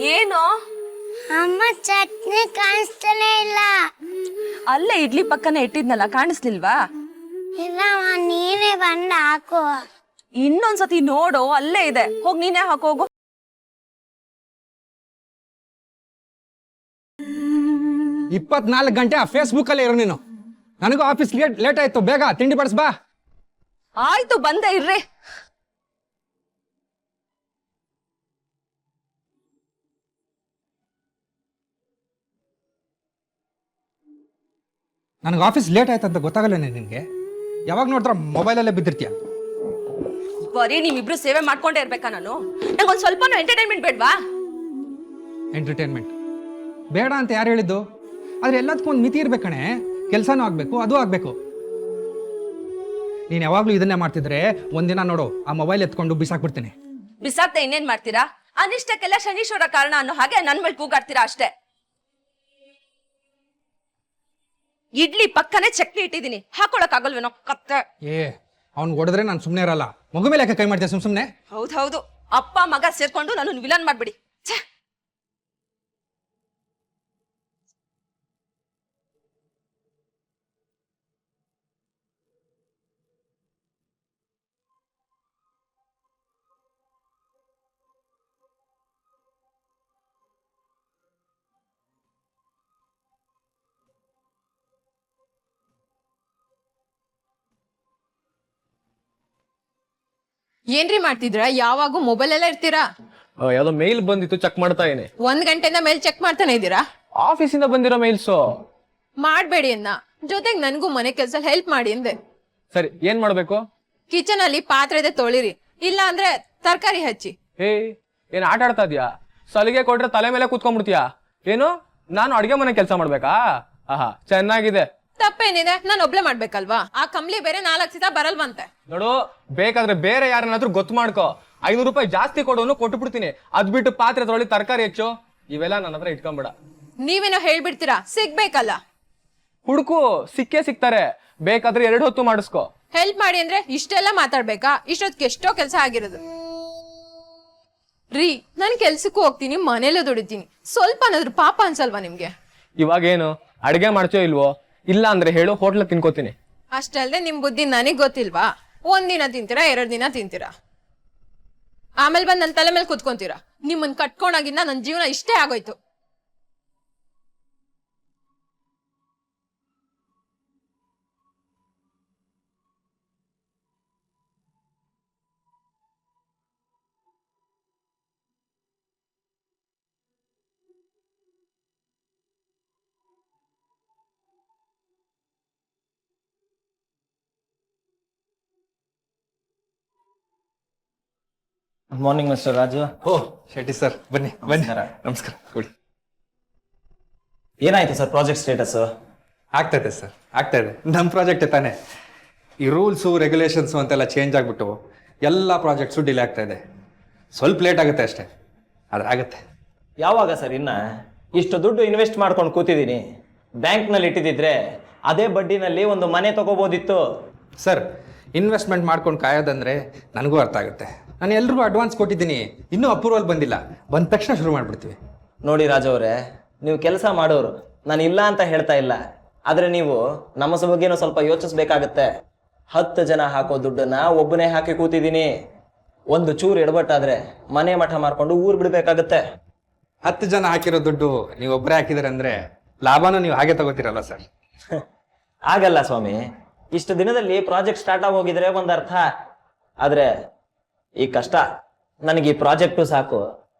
ಏನು ಅಮ್ಮ ಚಟ್ನಿ ಕಾಣಿಸ್ತಲೇ ಇಲ್ಲ. ಅಲ್ಲೇ ಇಡ್ಲಿ ಪಕ್ಕನೆ ಇಟ್ಟಿದ್ನಲ್ಲ, ಕಾಣಿಸ್ಲಿಲ್ವಾ? ಇಲ್ಲಮ್ಮ, ನೀನೇ ಬಂದು ಹಾಕು. ಇನ್ನೊಂದ್ಸತಿ ನೋಡು, ಅಲ್ಲೇ ಇದೆ, ಹೋಗ್ ನೀನೇ ಹಾಕೋಗು. 24 ಗಂಟೆ ಆ ಫೇಸ್ಬುಕ್ ಅಲ್ಲೇ ಇರೋ ನೀನು. ನನಗೂ ಆಫೀಸ್ ಲೇಟ್ ಆಯ್ತು, ಬೇಗ ತಿಂಡಿ ಬಡಿಸ್ ಬಾ. ಆಯ್ತು, ಬಂದೆ ಇರ್ರಿ. ನನಗೆ ಆಫೀಸ್ ಲೇಟ್ ಆಯ್ತು ಅಂತ ಗೊತ್ತಾಗಲ್ಲ ನಿನಗೆ. ಯಾವಾಗ ನೋಡಿದ್ರೆ ಮೊಬೈಲಲ್ಲೇ ಬಿದ್ದಿರ್ತೀಯ. ಬರೀ ನೀವಿಬ್ರು ಸೇವೆ ಮಾಡ್ಕೊಂಡೇ ಇರ್ಬೇಕಾ? ನಂಗೊಂದ್ ಸ್ವಲ್ಪನೂ ಎಂಟರ್ಟೈನ್ಮೆಂಟ್ ಬೇಡ್ವಾ? ಎಂಟರ್ಟೈನ್ಮೆಂಟ್ ಬೇಡ ಅಂತ ಯಾರು ಹೇಳಿದ್ದು? ಆದ್ರೆ ಎಲ್ಲದಕ್ಕೂ ಒಂದು ಮಿತಿ ಇರ್ಬೇಕಣೆ. ಕೆಲಸನೂ ಆಗ್ಬೇಕು, ಅದು ಆಗ್ಬೇಕು. ನೀನು ಯಾವಾಗ್ಲೂ ಇದನ್ನೇ ಮಾಡ್ತಿದ್ರೆ ಒಂದಿನ ನೋಡು, ಆ ಮೊಬೈಲ್ ಎತ್ಕೊಂಡು ಬಿಸಾಕ್ಬಿಡ್ತೀನಿ. ಬಿಸಾಕ್ದೆ ಇನ್ನೇನ್ ಮಾಡ್ತೀರಾ? ಅನಿಷ್ಟಕ್ಕೆಲ್ಲ ಶನೀಶ್ವರ ಕಾರಣ ಅನ್ನೋ ಹಾಗೆ ನನ್ ಮೇಲೆ ಕೂಗಾಡ್ತೀರಾ ಅಷ್ಟೇ. ಇಡ್ಲಿ ಪಕ್ಕನೆ ಚಟ್ನಿ ಇಟ್ಟಿದ್ದೀನಿ, ಹಾಕೊಳಕ್ ಆಗಲ್ವೇನೋ ಕತ್ತೆ. ಅವ್ನು ಹೊಡೆದ್ರೆ ನಾನು ಸುಮ್ಮನೆ ಇರಲ್ಲ. ಮಗು ಮೇಲೆ ಯಾಕೆ ಕೈ ಮಾಡ್ತೀಯ ಸುಮ್ಮನೆ? ಹೌದೌದು, ಅಪ್ಪ ಮಗ ಸೇರ್ಕೊಂಡು ನಾನು ವಿಲನ್ ಮಾಡ್ಬಿಡಿ. ಏನ್ರಿ ಮಾಡ್ತಿದ್ರ? ಯಾವಾಗೂ ಮೊಬೈಲ್ ಎಲ್ಲ ಇರ್ತೀರಾ? ಯಾವ್ದೋ ಮೇಲ್ ಬಂದಿತ್ತು, ಚೆಕ್ ಮಾಡ್ತಾ ಇದೀನಿ. 1 ಗಂಟೆಯಿಂದ ಮೇಲ್ ಚೆಕ್ ಮಾಡ್ತಾನೆ ಇದ್ದೀರಾ? ಆಫೀಸಿಂದ ಬಂದಿರೋ ಮೇಲ್ಸು. ಮಾಡ್ಬೇಡಿ ಅನ್ನ, ಜೊತೆಗೆ ನನ್ಗೂ ಮನೆ ಕೆಲ್ಸ ಹೆಲ್ಪ್ ಮಾಡಿ ಅಂದೆ. ಸರಿ, ಏನ್ ಮಾಡ್ಬೇಕು? ಕಿಚನ್ ಅಲ್ಲಿ ಪಾತ್ರೆ ಇದೆ ತೊಳಿರಿ, ಇಲ್ಲ ಅಂದ್ರೆ ತರಕಾರಿ ಹಚ್ಚಿ. ಏನ್ ಆಟ ಆಡ್ತಾ ಇದ್ಯಾ? ಸಲಿಗೆ ಕೊಟ್ರೆ ತಲೆ ಮೇಲೆ ಕೂತ್ಕೊಂಡ್ಬಿಡ್ತೀಯಾ? ಏನು ನಾನು ಅಡ್ಗೆ ಮನೆ ಕೆಲಸ ಮಾಡ್ಬೇಕಾ? ಆಹಾ, ಚೆನ್ನಾಗಿದೆ. ತಪ್ಪೇನಿದೆ, ನಾನು ಒಬ್ಳೆ ಮಾಡ್ಬೇಕಲ್ವಾ? ಆ ಕಂಬ್ಲಿ ಬೇರೆ 4 ಸೀತ ಬರಲ್ವಂತೆ. ನೋಡು, ಬೇಕಾದ್ರೆ ಬೇರೆ ಯಾರನ್ನಾದ್ರೂ ಗೊತ್ತು ಮಾಡ್ಕೋ. 500 ರೂಪಾಯಿ ಜಾಸ್ತಿ ಕೊಡೋನು ಕೊಟ್ಟು ಬಿಡ್ತೀನಿ. ಅದ್ ಬಿಟ್ಟು ಪಾತ್ರೆ ತೊಳಿ, ತರಕಾರಿ ಹೆಚ್ಚು, ಇವೆಲ್ಲ ನನ್ನ ಹತ್ರ ಇಟ್ಕೊಂಬಿಡ. ನೀವೇನೋ ಹೇಳ್ಬಿಡ್ತೀರಾ, ಸಿಗ್ಬೇಕಲ್ಲ. ಹುಡುಕು, ಸಿಕ್ಕೇ ಸಿಗ್ತಾರೆ. ಬೇಕಾದ್ರೆ 2 ಹೊತ್ತು ಮಾಡಿಸ್ಕೋ. ಹೆಲ್ಪ್ ಮಾಡಿ ಅಂದ್ರೆ ಇಷ್ಟೆಲ್ಲ ಮಾತಾಡ್ಬೇಕಾ? ಇಷ್ಟೊತ್ತಿಗೆ ಎಷ್ಟೋ ಕೆಲಸ ಆಗಿರೋದು ರೀ. ನಾನ್ ಕೆಲ್ಸಕ್ಕೂ ಹೋಗ್ತೀನಿ, ಮನೇಲೂ ದುಡಿತೀನಿ, ಸ್ವಲ್ಪ ಅನ್ನೋದ್ರ ಪಾಪ ಅನ್ಸಲ್ವಾ ನಿಮ್ಗೆ? ಇವಾಗೇನು ಅಡ್ಗೆ ಮಾಡ್ಚೋ ಇಲ್ವೋ? ಇಲ್ಲ ಅಂದ್ರೆ ಹೇಳು, ಹೋಟ್ಲ ತಿನ್ಕೋತೀನಿ. ಅಷ್ಟಲ್ದೆ ನಿಮ್ ಬುದ್ಧಿ ನನಗ್ ಗೊತ್ತಿಲ್ವಾ? 1 ದಿನ ತಿಂತೀರಾ, 2 ದಿನ ತಿಂತೀರಾ, ಆಮೇಲೆ ಬಂದ್ ನನ್ ತಲೆ ಮೇಲೆ ಕುತ್ಕೊಂತೀರಾ. ನಿಮ್ಮನ್ ಕಟ್ಕೊಂಡಾಗಿಂದ ನನ್ ಜೀವನ ಇಷ್ಟೇ ಆಗೋಯ್ತು. Good morning mister Raju. Shetty sir, ಬನ್ನಿ ಬನ್ನಿ. ನಮಸ್ಕಾರ. ಕೊಡಿ. ಏನಾಯ್ತು ಸರ್ ಪ್ರಾಜೆಕ್ಟ್ ಸ್ಟೇಟಸ್? ಆಗ್ತಾ ಇದೆ ಸರ್, ಆಗ್ತಾ ಇದೆ. ನಮ್ಮ ಪ್ರಾಜೆಕ್ಟ್ ತಾನೆ. ಈ ರೂಲ್ಸು ರೆಗ್ಯುಲೇಷನ್ಸು ಅಂತೆಲ್ಲ ಚೇಂಜ್ ಆಗಿಬಿಟ್ಟು ಎಲ್ಲ ಪ್ರಾಜೆಕ್ಟ್ಸು ಡಿಲೇ ಆಗ್ತಾ ಇದೆ. ಸ್ವಲ್ಪ ಲೇಟ್ ಆಗುತ್ತೆ ಅಷ್ಟೇ, ಆದ್ರೆ ಆಗುತ್ತೆ. ಯಾವಾಗ ಸರ್? ಇನ್ನ ಇಷ್ಟು ದುಡ್ಡು ಇನ್ವೆಸ್ಟ್ ಮಾಡ್ಕೊಂಡು ಕೂತಿದ್ದೀನಿ. ಬ್ಯಾಂಕ್ನಲ್ಲಿ ಇಟ್ಟಿದ್ದಿದ್ರೆ ಅದೇ ಬಡ್ಡಿನಲ್ಲಿ ಒಂದು ಮನೆ ತಗೋಬೋದಿತ್ತು. ಸರ್, ಇನ್ವೆಸ್ಟ್ಮೆಂಟ್ ಮಾಡ್ಕೊಂಡು ಕಾಯೋದಂದ್ರೆ ನನಗೂ ಅರ್ಥ ಆಗುತ್ತೆ. ನಾನು ಎಲ್ರಿಗೂ ಅಡ್ವಾನ್ಸ್ ಕೊಟ್ಟಿದ್ದೀನಿ, ಇನ್ನೂ ಅಪ್ರೂವಲ್ ಬಂದಿಲ್ಲ. ಬಂದ ತಕ್ಷಣ ಶುರು ಮಾಡಿಬಿಡ್ತೀವಿ. ನೋಡಿ ರಾಜು ಅವರೇ, ನೀವು ಕೆಲಸ ಮಾಡೋರು, ನಾನು ಇಲ್ಲ ಅಂತ ಹೇಳ್ತಾ ಇಲ್ಲ. ಆದರೆ ನೀವು ನಮ್ಮ ಬಗ್ಗೆನೂ ಸ್ವಲ್ಪ ಯೋಚಿಸ್ಬೇಕಾಗತ್ತೆ. 10 ಜನ ಹಾಕೋ ದುಡ್ಡನ್ನ ಒಬ್ಬನೇ ಹಾಕಿ ಕೂತಿದ್ದೀನಿ. ಒಂದು ಚೂರು ಎಡಬಟ್ಟಾದ್ರೆ ಮನೆ ಮಠ ಮಾರ್ಕೊಂಡು ಊರು ಬಿಡಬೇಕಾಗತ್ತೆ. 10 ಜನ ಹಾಕಿರೋ ದುಡ್ಡು ನೀವು ಒಬ್ಬರೇ ಹಾಕಿದಾರೆ ಅಂದ್ರೆ ಲಾಭನೂ ನೀವು ಹಾಗೆ ತಗೋತೀರಲ್ಲ ಸರ್? ಆಗಲ್ಲ ಸ್ವಾಮಿ. ಇಷ್ಟು ದಿನದಲ್ಲಿ ಪ್ರಾಜೆಕ್ಟ್ ಸ್ಟಾರ್ಟ್ ಆಗಿ ಹೋಗಿದ್ರೆ ಒಂದು ಅರ್ಥ. ಆದ್ರೆ ಈ ಕಷ್ಟ, ನನಗೆ ಈ ಪ್ರಾಜೆಕ್ಟು ಸಾಕು,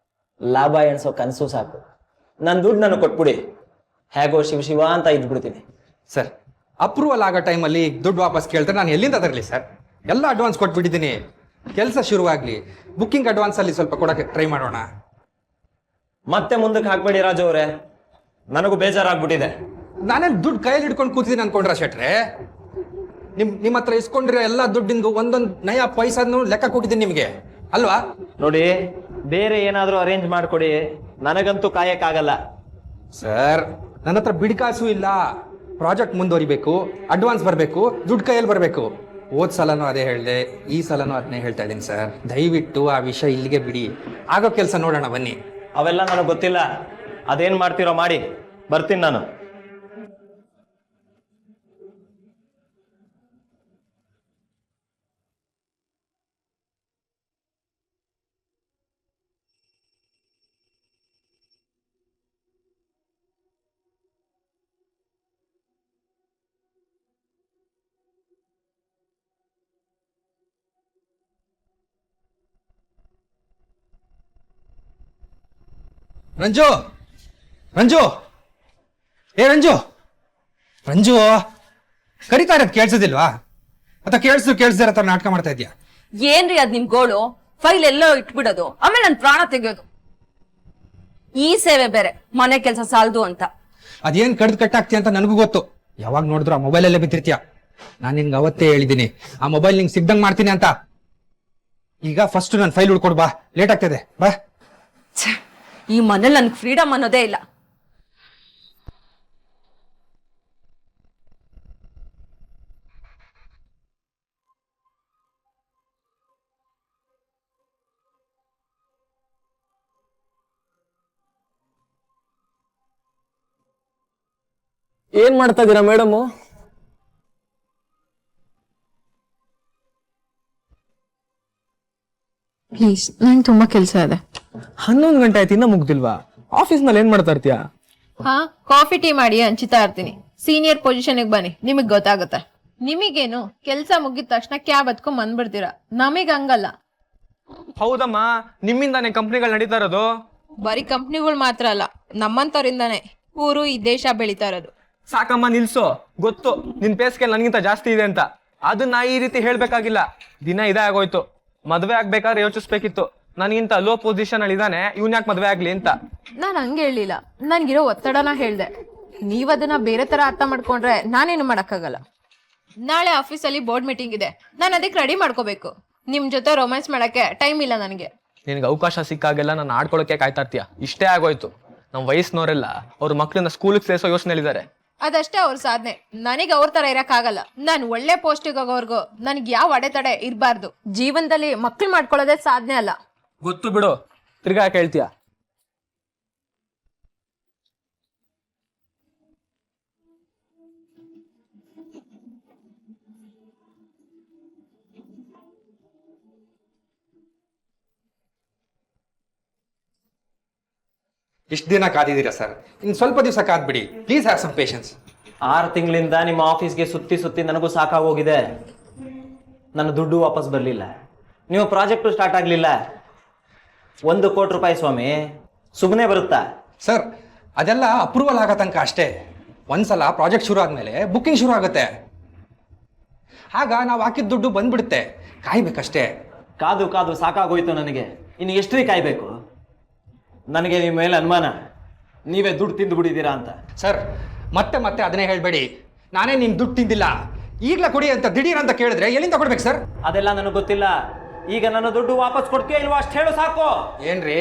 ಲಾಭ ಎಣಿಸೋ ಕನಸು ಸಾಕು. ನನ್ನ ದುಡ್ಡು ನನಗೆ ಕೊಟ್ಬಿಡಿ, ಹೇಗೋ ಶಿವ ಅಂತ ಇದ್ಬಿಡ್ತೀನಿ. ಸರ್, ಅಪ್ರೂವಲ್ ಆಗೋ ಟೈಮಲ್ಲಿ ದುಡ್ಡು ವಾಪಸ್ ಕೇಳ್ತಾರೆ, ನಾನು ಎಲ್ಲಿಂದ ತರಲಿ ಸರ್? ಎಲ್ಲ ಅಡ್ವಾನ್ಸ್ ಕೊಟ್ಬಿಟ್ಟಿದ್ದೀನಿ. ಕೆಲಸ ಶುರುವಾಗಲಿ, ಬುಕ್ಕಿಂಗ್ ಅಡ್ವಾನ್ಸಲ್ಲಿ ಸ್ವಲ್ಪ ಕೊಡೋಕ್ಕೆ ಟ್ರೈ ಮಾಡೋಣ. ಮತ್ತೆ ಮುಂದಕ್ಕೆ ಹಾಕ್ಬೇಡಿ ರಾಜು ಅವರೇ, ನನಗೂ ಬೇಜಾರಾಗ್ಬಿಟ್ಟಿದೆ. ನಾನೇನು ದುಡ್ಡು ಕೈಯಲ್ಲಿ ಹಿಡ್ಕೊಂಡು ಕೂತಿದ್ದೀನಿ ಅನ್ಕೊಂಡ್ರ ಶೆಟ್ರೆ? ನಿಮ್ಮ ಹತ್ರ ಇಸ್ಕೊಂಡಿರೋ ಎಲ್ಲ ದುಡ್ಡಿಂದು ಒಂದೊಂದು ನಯ ಪೈಸನ್ನು ಲೆಕ್ಕ ಕೊಟ್ಟಿದ್ದೀನಿ ನಿಮಗೆ ಅಲ್ವಾ? ನೋಡಿ, ಬೇರೆ ಏನಾದರೂ ಅರೇಂಜ್ ಮಾಡಿಕೊಡಿ, ನನಗಂತೂ ಕಾಯಕ್ಕಾಗಲ್ಲ. ಸರ್, ನನ್ನ ಹತ್ರ ಬಿಡಿಕಾಸು ಇಲ್ಲ. ಪ್ರಾಜೆಕ್ಟ್ ಮುಂದುವರಿಬೇಕು, ಅಡ್ವಾನ್ಸ್ ಬರಬೇಕು, ದುಡ್ಡು ಕೈಯಲ್ಲಿ ಬರಬೇಕು. ಹೋದ ಸಲನೂ ಅದೇ ಹೇಳಿದೆ, ಈ ಸಲನೂ ಅದನ್ನೇ ಹೇಳ್ತಾ ಇದ್ದೀನಿ ಸರ್. ದಯವಿಟ್ಟು ಆ ವಿಷಯ ಇಲ್ಲಿಗೆ ಬಿಡಿ, ಆಗೋ ಕೆಲಸ ನೋಡೋಣ ಬನ್ನಿ. ಅವೆಲ್ಲ ನನಗೆ ಗೊತ್ತಿಲ್ಲ. ಅದೇನ್ ಮಾಡ್ತೀರೋ ಮಾಡಿ, ಬರ್ತೀನಿ ನಾನು. ರಂಜು, ರಂಜು, ಏ ರಂಜು, ರಂಜು, ಕರಿತಾ ಇರೋದು ಕೇಳಿಸೋದಿಲ್ವಾ? ಅಥವಾ ಕೇಳಿಸ್ದಿರೋ ಥರ ನಾಟಕ ಮಾಡ್ತಾ ಇದೆಯಾ? ಏನ್ರಿ ಅದ್ ನಿಮ್ ಗೋಳು? ಫೈಲ್ ಎಲ್ಲೋ ಇಟ್ಬಿಡೋದು, ಆಮೇಲೆ ನನ್ ಪ್ರಾಣ ತೆಗೆಯೋದು. ಈ ಸೇವೆ ಬೇರೆ, ಮನೆ ಕೆಲಸ ಸಾಲದು ಅಂತ. ಅದೇನ್ ಕಡ್ದು ಕಟ್ಟಾಗ್ತಿ ಅಂತ ನನಗೂ ಗೊತ್ತು. ಯಾವಾಗ ನೋಡಿದ್ರು ಆ ಮೊಬೈಲಲ್ಲೇ ಬಿದ್ದಿರ್ತೀಯ. ನಾನು ನಿನ್ಗೆ ಅವತ್ತೇ ಹೇಳಿದ್ದೀನಿ, ಆ ಮೊಬೈಲ್ ನಿಂಗೆ ಸಿಗ್ದಂಗ್ ಮಾಡ್ತೀನಿ ಅಂತ. ಈಗ ಫಸ್ಟ್ ನನ್ನ ಫೈಲ್ ಹುಡ್ಕೊಡು ಬಾ, ಲೇಟ್ ಆಗ್ತದೆ ಬಾ. ಈ ಮನೇಲಿ ನನ್ಗೆ ಫ್ರೀಡಮ್ ಅನ್ನೋದೇ ಇಲ್ಲ. ಏನ್ ಮಾಡ್ತಾ ಇದೀರಾ ಮೇಡಮು? ಪ್ಲೀಸ್, ನಂಗೆ ತುಂಬಾ ಕೆಲಸ ಇದೆ. 11 ಗಂಟೆ ಆಯ್ತು, ಇನ್ನ ಮುಗ್ದಿಲ್ವಾ? ಆಫೀಸ್ನಲ್ಲಿ ಏನ್ ಮಾಡ್ತಾ ಇರ್ತೀಯ? ಹಾ, ಕಾಫಿ ಟೀ ಮಾಡಿ ಹಂಚ್ತಾ ಇರ್ತೀನಿ. ಸೀನಿಯರ್ ಪೊಸಿಷನ್ಗೆ ಬನ್ನಿ, ನಿಮಗ್ ಗೊತ್ತಾಗುತ್ತೆ. ನಿಮಗೇನು ಕೆಲ್ಸ ಮುಗಿದ ತಕ್ಷಣ ಕ್ಯಾಬ್ ಹತ್ಕೊಂಡ್ ಬಂದ್ಬಿಡ್ತೀರಾ, ನಮಗ್ ಹಂಗಲ್ಲ. ಹೌದಮ್ಮ, ನಿಮ್ಮಿಂದಾನೆ ಕಂಪ್ನಿಗಳು ನಡೀತಾ ಇರೋದು. ಬರೀ ಕಂಪ್ನಿಗಳು ಮಾತ್ರ ಅಲ್ಲ, ನಮ್ಮಂತವ್ರಿಂದಾನೆ ಊರು ಈ ದೇಶ ಬೆಳೀತಾ ಇರೋದು. ಸಾಕಮ್ಮ, ನಿಲ್ಸು. ಗೊತ್ತು ನಿನ್ ಪೇ ಸ್ಕೇಲ್ ನನ್ಗಿಂತ ಜಾಸ್ತಿ ಇದೆ ಅಂತ. ಅದನ್ನ ಈ ರೀತಿ ಹೇಳ್ಬೇಕಾಗಿಲ್ಲ. ದಿನ ಇದೇ ಆಗೋಯ್ತು. ಮದ್ವೆ ಆಗ್ಬೇಕಾದ್ರೆ ಯೋಚಿಸ್ಬೇಕಿತ್ತು, ನನಗಿಂತ ಲೋ ಪೊಸಿಷನ್ ಅಲ್ಲಿ ಇದಾನೆ, ಇವ್ನ್ ಯಾಕೆ ಮದ್ವೆ ಆಗ್ಲಿ ಅಂತ. ನಾನ್ ಹಂಗೆ ಹೇಳಿಲ್ಲ, ನನ್ಗಿರೋ ಒತ್ತಡನ ಹೇಳ್ದೆ. ನೀವ್ ಅದನ್ನ ಬೇರೆ ತರ ಅರ್ಥ ಮಾಡ್ಕೊಂಡ್ರೆ ನಾನೇನು ಮಾಡಕ್ಕಾಗಲ್ಲ. ನಾಳೆ ಆಫೀಸಲ್ಲಿ ಬೋರ್ಡ್ ಮೀಟಿಂಗ್ ಇದೆ, ನಾನು ಅದಕ್ಕೆ ರೆಡಿ ಮಾಡ್ಕೋಬೇಕು. ನಿಮ್ ಜೊತೆ ರೊಮ್ಯಾನ್ಸ್ ಮಾಡಕ್ಕೆ ಟೈಮ್ ಇಲ್ಲ ನನಗೆ. ನಿನ್ಗೆ ಅವಕಾಶ ಸಿಕ್ಕಾಗೆಲ್ಲ ನಾನು ಆಡ್ಕೊಳಕ್ಕೆ ಕಾಯ್ತಾ ಇರ್ತೀಯ. ಇಷ್ಟೇ ಆಗೋಯ್ತು. ನಮ್ ವಯಸ್ಸಿನವರೆಲ್ಲ ಅವ್ರ ಮಕ್ಳನ್ನ ಸ್ಕೂಲಿಗೆ ಸೇರಿಸೋ ಯೋಚನೆಯಲ್ಲಿದ್ದಾರೆ. ಅದಷ್ಟೇ ಅವ್ರ ಸಾಧನೆ. ನನಗೆ ಅವ್ರ ತರ ಇರಕ್ಕಾಗಲ್ಲ. ನಾನು ಒಳ್ಳೆ ಪೋಸ್ಟಿಗೆ ಹೋಗೋವರ್ಗು ನನಗೆ ಯಾವ ಅಡೆತಡೆ ಇರಬಾರ್ದು. ಜೀವನದಲ್ಲಿ ಮಕ್ಳು ಮಾಡ್ಕೊಳ್ಳೋದೇ ಸಾಧನೆ ಅಲ್ಲ. ಗೊತ್ತು ಬಿಡು, ತಿರ್ಗಾ ಯಾಕೆ ಹೇಳ್ತೀಯ? ಇಷ್ಟು ದಿನ ಕಾದಿದ್ದೀರಾ ಸರ್, ಇನ್ನು ಸ್ವಲ್ಪ ದಿವಸ ಕಾದ್ಬಿಡಿ ಪ್ಲೀಸ್. Have some patience. 6 ತಿಂಗಳಿಂದ ನಿಮ್ಮ ಆಫೀಸ್ಗೆ ಸುತ್ತಿ ಸುತ್ತಿ ನನಗೂ ಸಾಕಾಗೋಗಿದೆ. ನನ್ನ ದುಡ್ಡು ವಾಪಸ್ ಬರಲಿಲ್ಲ, ನೀವು ಪ್ರಾಜೆಕ್ಟು ಸ್ಟಾರ್ಟ್ ಆಗಲಿಲ್ಲ. 1 ಕೋಟಿ ರೂಪಾಯಿ ಸ್ವಾಮಿ, ಸುಮ್ಮನೆ ಬರುತ್ತಾ? ಸರ್, ಅದೆಲ್ಲ ಅಪ್ರೂವಲ್ ಆಗೋ ತನಕ ಅಷ್ಟೇ. ಒಂದ್ಸಲ ಪ್ರಾಜೆಕ್ಟ್ ಶುರು ಆದಮೇಲೆ ಬುಕ್ಕಿಂಗ್ ಶುರು ಆಗುತ್ತೆ. ಆಗ ನಾವು ಹಾಕಿದ ದುಡ್ಡು ಬಂದ್ಬಿಡುತ್ತೆ, ಕಾಯ್ಬೇಕಷ್ಟೇ. ಕಾದು ಕಾದು ಸಾಕಾಗೋಯ್ತು ನನಗೆ. ಇನ್ನು ಎಷ್ಟು ಕಾಯ್ಬೇಕು? ನನಗೆ ನಿಮ್ಮ ಮೇಲೆ ಅನುಮಾನ, ನೀವೇ ದುಡ್ಡು ತಿಂದು ಬಿಡಿದ್ದೀರಾ ಅಂತ. ಸರ್, ಮತ್ತೆ ಮತ್ತೆ ಅದನ್ನೇ ಹೇಳಬೇಡಿ. ನಾನೇ ನಿಮ್ ದುಡ್ಡು ತಿಂದಿಲ್ಲ, ಈಗಲೇ ಕೊಡಿ ಅಂತ ದಿಢೀರ್ ಅಂತ ಕೇಳಿದ್ರೆ ಎಲ್ಲಿಂದ ಕೊಡ್ಬೇಕು ಸರ್? ಅದೆಲ್ಲ ನನಗೆ ಗೊತ್ತಿಲ್ಲ. ಈಗ ನನ್ನ ದುಡ್ಡು ವಾಪಸ್ ಕೊಡ್ತೀಯಾ ಇಲ್ವಾ ಅಷ್ಟು ಹೇಳು ಸಾಕು. ಏನ್ರಿ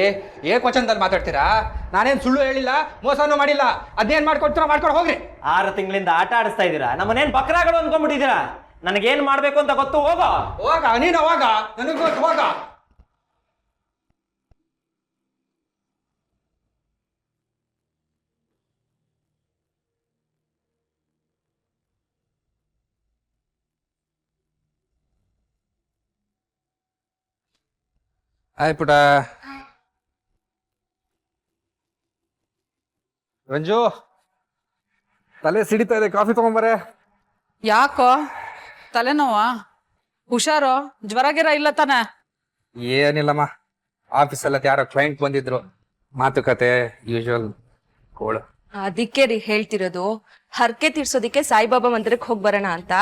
ಏಕವಚನದಲ್ಲಿ ಮಾತಾಡ್ತೀರಾ? ನಾನೇನ್ ಸುಳ್ಳು ಹೇಳಿಲ್ಲ, ಮೋಸನೂ ಮಾಡಿಲ್ಲ. ಅದೇನ್ ಮಾಡ್ಕೊಡ್ತೀರಾ ಮಾಡ್ಕೊಂಡು ಹೋಗ್ರಿ. 6 ತಿಂಗಳಿಂದ ಆಟ ಆಡಿಸ್ತಾ ಇದ್ದೀರಾ, ನಮ್ಮನೇನ್ ಬಕ್ರಾಗಳು ಅನ್ಕೊಂಡ್ಬಿಟ್ಟಿದ್ದೀರಾ. ನನಗೇನ್ ಮಾಡ್ಬೇಕು ಅಂತ ಗೊತ್ತು. ಹೋಗೋ ಹೋಗ, ನೀನು ಹೋಗ, ನನಗೂ ಗೊತ್ತು, ಹೋಗ. ಆಯ್ ಪುಟ. ರಂಜು, ತಲೆ ಸಿಡಿತಾ ಇದೆ, ಕಾಫಿ ತಗೊಂಬರೆ. ಯಾಕೋ ತಲೆನೋವ? ಹುಷಾರೋ, ಜ್ವರ ಗಿರ ಇಲ್ಲ ತಾನೆ? ಏನಿಲ್ಲಮ್ಮ, ಆಫೀಸಲ್ಲ ಯಾರೋ ಕ್ಲೈಂಟ್ ಬಂದಿದ್ರು, ಮಾತುಕತೆ ಯೂಶುವಲ್ ಕೋಳು. ಅದಕ್ಕೆ ರೀ ಹೇಳ್ತಿರೋದು, ಹರಕೆ ತೀರ್ಸೋದಿಕ್ಕೆ ಸಾಯಿಬಾಬಾ ಮಂದಿರಕ್ಕೆ ಹೋಗಿ ಬರೋಣ ಅಂತ.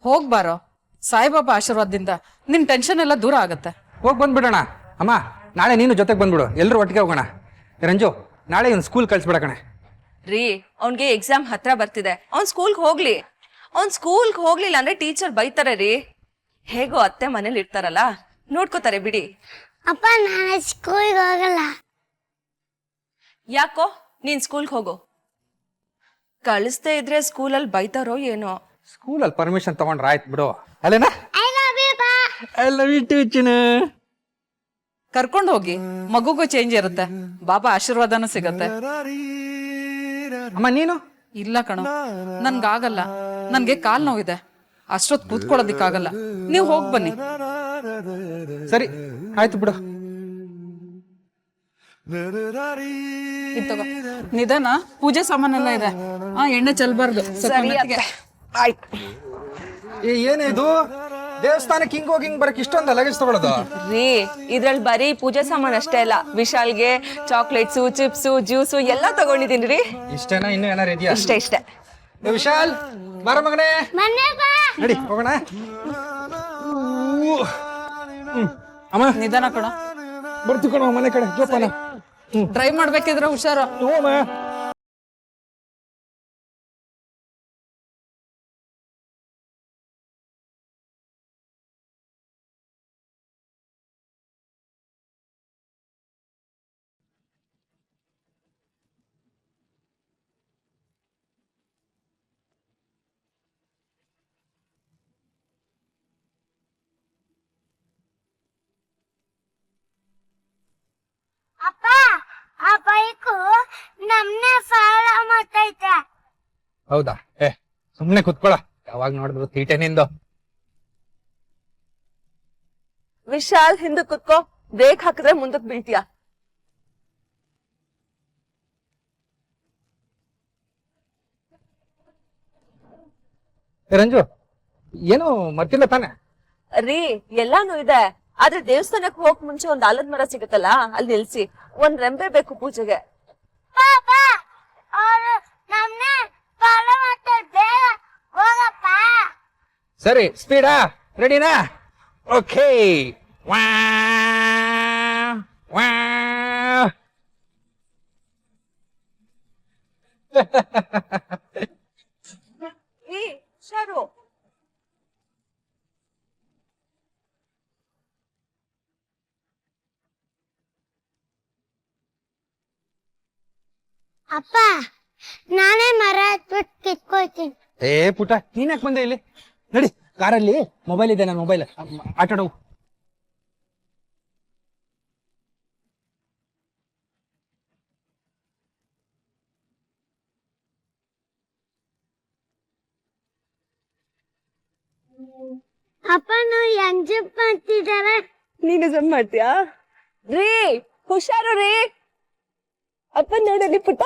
ಹೋಗ್ಬಾರೋ, ಸಾಯಿಬಾಬಾ ಆಶೀರ್ವಾದದಿಂದ ನಿನ್ ಟೆನ್ಷನ್ ಎಲ್ಲ ದೂರ ಆಗತ್ತೆ. ಹೋಗಿ ಬಂದ್ಬಿಡೋಣ. ಅಮ್ಮ, ನಾಳೆ ನೀನು ಜೊತೆಗೆ ಬಂದ್ಬಿಡು, ಎಲ್ಲರೂ ಒಟ್ಟಿಗೆ ಹೋಗೋಣ. ರಂಜು, ನಾಳೆ ಇವ್ನು ಸ್ಕೂಲ್ ಕಳಿಸ್ಬಿಡ ಕಣೆ. ರೀ, ಅವ್ನಿಗೆ ಎಕ್ಸಾಮ್ ಹತ್ರ ಬರ್ತಿದೆ, ಅವ್ನ್ ಸ್ಕೂಲ್ಗೆ ಹೋಗ್ಲಿ. ಅವ್ನ್ ಸ್ಕೂಲ್ಗೆ ಹೋಗ್ಲಿಲ್ಲ ಅಂದ್ರೆ ಟೀಚರ್ ಬೈತಾರೆ ರೀ. ಹೇಗೋ ಅತ್ತೆ ಮನೇಲಿ ಇರ್ತಾರಲ್ಲ, ನೋಡ್ಕೋತಾರೆ ಬಿಡಿ. ಅಪ್ಪ, ನಾನು ಸ್ಕೂಲ್ಗೆ ಹೋಗಲ್ಲ. ಯಾಕೋ? ನೀನ್ ಸ್ಕೂಲ್ಗೆ ಹೋಗು. ಕಳಿಸ್ದೇ ಇದ್ರೆ ಸ್ಕೂಲಲ್ಲಿ ಬೈತಾರೋ ಏನೋ. ಸ್ಕೂಲಲ್ಲಿ ಪರ್ಮಿಷನ್ ತಗೊಂಡ್ರೆ ಆಯ್ತು ಬಿಡು ಅಲ್ಲೇನಾ ಐ ಲವ್ ಯು ಬಾ. ಐ ಲವ್ ಯು ಟು ಚಿನ್ನ. ಕರ್ಕೊಂಡು ಹೋಗಿ, ಮಗುಗೂ ಚೇಂಜ್ ಇರುತ್ತೆ, ಬಾಬಾ ಆಶೀರ್ವಾದನೂ ಸಿಗತ್ತೆ. ಅಮ್ಮ ನೀನು? ಇಲ್ಲ ಕಣೋ, ನನ್ಗಾಗಲ್ಲ, ನನ್ಗೆ ಕಾಲ್ ನೋವಿದೆ, ಅಷ್ಟೊತ್ತು ಕೂತ್ಕೊಳ್ಳೋದಿಕ್ಕಾಗಲ್ಲ. ನೀವು ಹೋಗಿ ಬನ್ನಿ. ಸರಿ ಆಯ್ತು ಬಿಡು. ಇದ್ ತಗೋ. ನಿಧಾನ, ಪೂಜೆ ಸಾಮಾನೆಲ್ಲ ಇದೆ. ಎಣ್ಣೆ ಚೆಲ್ಬಾರ್ದು. ಸ್ವಲ್ಪ ಮೆತ್ತಗೆ. ಆಯ್ತು. ಏನಿದು ದೇವಸ್ಥಾನಕ್ಕೆ ಹಿಂಗ್ ಹೋಗಿ ಹಿಂಗ್ ಬರಕ್ ಇಷ್ಟೊಂದು ಲಗೇಜ್ ತಗೊಳ್ಳೋದು? ರೀ ಇದ್ರಲ್ಲಿ ಬರೀ ಪೂಜೆ ಸಾಮಾನ್ ಅಷ್ಟೇ ಅಲ್ಲ, ವಿಶಾಲ್ಗೆ ಚಾಕ್ಲೇಟ್ಸು, ಚಿಪ್ಸು, ಜ್ಯೂಸು ಎಲ್ಲ ತಗೊಂಡಿದ್ದೀನಿ ರೀ. ಇಷ್ಟೇನಾ? ಇನ್ನೂ ಏನಾರು ಇದೆಯಾ? ಇಷ್ಟೇ. ಏ ವಿಶಾಲ್ ಬಾರ ಮಗನೇ, ಮನೆ ಬಾ. ನಡಿ ಹೋಗೋಣ. ಅಮ್ಮ ನಿಧಾನ ಕಣೋ. ಬರ್ತು ಕಣ ಮನೆ ಕಡೆ ಜೋಪಾನ. ಡ್ರೈವ್ ಮಾಡ್ಬೇಕಿದ್ರೆ ಹುಷಾರು. ಅಪ್ಪ, ಆ ಬೈಕು ನಮ್ನೆ ಫಾಲೋ ಮಾಡ್ತೈತೆ. ಹೌದಾ? ಸುಮ್ನೆ ಕುತ್ಕೊಳ, ಯಾವಾಗ ನೋಡಿದ್ರು ತೀಟೆ ನಿಂದು. ವಿಶಾಲ್ ಹಿಂದೆ ಕುತ್ಕೋ, ಬ್ರೇಕ್ ಹಾಕಿದ್ರೆ ಮುಂದಕ್ಕೆ ಬೀಳ್ತೀಯ. ರಂಜು ಏನು ಮರ್ತಿಲ್ಲ ತಾನೆ? ರೀ ಎಲ್ಲಾನು ಇದೆ, ಆದ್ರೆ ದೇವಸ್ಥಾನಕ್ಕೆ ಹೋಗ್ ಮುಂಚೆ ಒಂದ್ ಆಲದ ಮರ ಸಿಗುತ್ತಲ್ಲ, ಅಲ್ಲಿ ನಿಲ್ಸಿ. ಒಂದ್ ರೆಂಬೆ ಬೇಕು ಪೂಜೆಗೆ. ಪಾಪ, ಅವರು ನಮ್ನೆ ಫಾಲೋ ಮಾಡ್ತಾರೆ, ಬೇಗ ಹೋಗಪ್ಪ. ಸರಿ ಸ್ಪೀಡಾ? ರೆಡಿನಾ? ಓಕೆ. ಶಾರು ಅಪ್ಪ, ನಾನೇ ಮರ ಹತ್ಬಿಟ್ಟು ಕಿತ್ಕೊಳ್ತೀನಿ. ಪುಟ ನೀನ್ ಯಾಕೆ ಬಂದೆ ಇಲ್ಲಿ? ನಡಿ, ಕಾರಲ್ಲಿ ಮೊಬೈಲ್ ಇದೆ, ನನ್ನ ಮೊಬೈಲ್ ಆಟಾಡವು. ಅಪ್ಪ, ನಾವು ಹೆಂಗ್ ಜಂಪ್ ಮಾಡ್ತಿದ್ದಾರೆ? ನೀನು ಜಂಪ್ ಮಾಡ್ತೀಯಾ? ರೀ ಹುಷಾರು ರೀ, ಅಪ್ಪ ನೋಡಲಿ ಪುಟ್ಟ.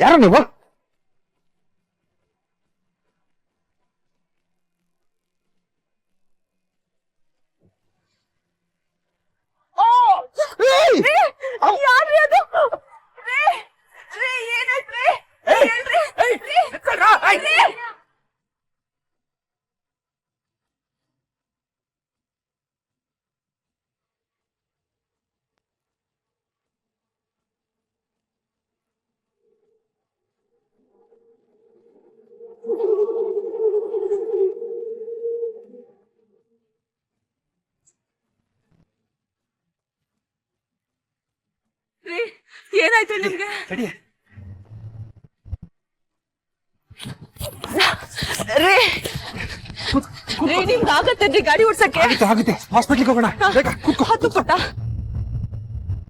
ಯಾರು ನೀವು? ಯಾರ್ರೀ ಅದು? ರೀ ಏನಾಯ್ತ್ರಿ? ಹೇಳ್ರಿ. ಏನಾಯ್ತು ನಿಮ್ಗೆ? ರೀ ನಿಮ್ಗೆ ಆಗತ್ತೆ ಗಾಡಿ ಓಡ್ಸಕ್ಕೆ? ಆಗುತ್ತೆ, ಹಾಸ್ಪಿಟ್ಲಿಗೆ ಹೋಗೋಣ. ಬೇಗ ಕೂತ್ಕೋ. ಹತ್ತು ಪುಟ್ಟ.